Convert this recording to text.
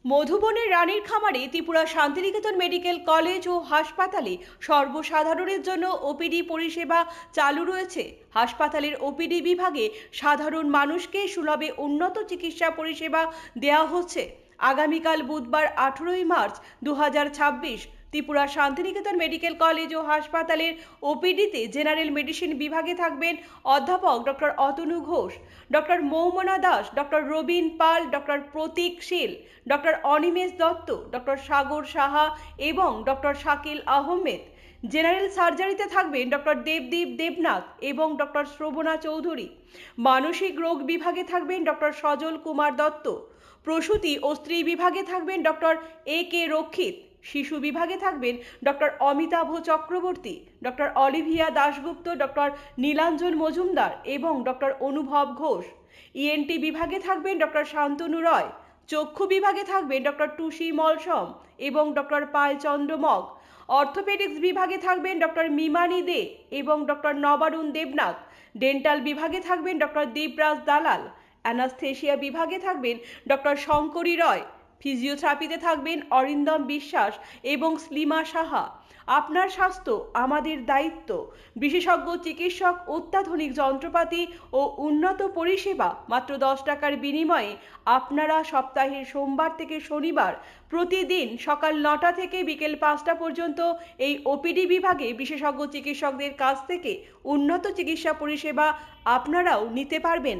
মধুবনের রানীর খামারে Tripura Santiniketan medical college ও হাসপাতালে সর্বসাধারণের জন্য ওপিডি পরিষেবা চালু রয়েছে। হাসপাতালের ওপিডি বিভাগে সাধারণ মানুষকে সুলভে উন্নত চিকিৎসা পরিষেবা দেওয়া হচ্ছে। আগামীকাল বুধবার 18ই March 2026 Tripura Santiniketan medical college ও হাসপাতালের ওপিডিতে জেনারেল মেডিসিন বিভাগে থাকবেন অধ্যাপক doctor Atanu Ghosh, doctor Moumana Das, doctor Rabin Pal, doctor Pratik Shil, doctor Animesh Dutta, doctor Sagar Saha এবং ডক্টর শাকিল আহমেদ। জেনারেল সার্জারিতে থাকবেন ডক্টর দেবদীপ দেবনাথ এবং ডক্টর শ্রবণা চৌধুরী। মানসিক রোগ বিভাগে থাকবেন ডক্টর সজল কুমার দত্ত। প্রসূতি ও স্ত্রী বিভাগে থাকবেন ডক্টর A.K. রক্ষিত। শিশু বিভাগে থাকবেন doctor Amitabh Chakraborty, doctor Olivia Dasgupta, doctor Nilanjan Majumdar এবং ডক্টর অনুভব ঘোষ। ENT বিভাগে থাকবেন ডক্টর শান্তনু রয়। চক্ষু বিভাগে থাকবেন ডক্টর টুসি মলসম এবং ডক্টর পালচন্দ্র মগ। অর্থোপেডিক্স বিভাগে থাকবেন ডক্টর মিমানি দে এবং ডক্টর নবারুণ দেবনাথ। ডেন্টাল বিভাগে থাকবেন ডক্টর দেবরাজ দালাল। অ্যানাস্থেশিয়া বিভাগে থাকবেন ডক্টর শঙ্করী রয়। ফিজিওথেরাপিতে থাকবেন অরিন্দম বিশ্বাস এবং স্লিমা সাহা। আপনার স্বাস্থ্য আমাদের দায়িত্ব। বিশেষজ্ঞ চিকিৎসক, অত্যাধুনিক যন্ত্রপাতি ও উন্নত পরিষেবা মাত্র 10 টাকার বিনিময়ে আপনারা সপ্তাহের সোমবার থেকে শনিবার প্রতিদিন সকাল 9টা থেকে বিকেল 5টা পর্যন্ত এই ওপিডি বিভাগে বিশেষজ্ঞ চিকিৎসকদের কাছ থেকে উন্নত চিকিৎসা পরিষেবা আপনারাও নিতে পারবেন।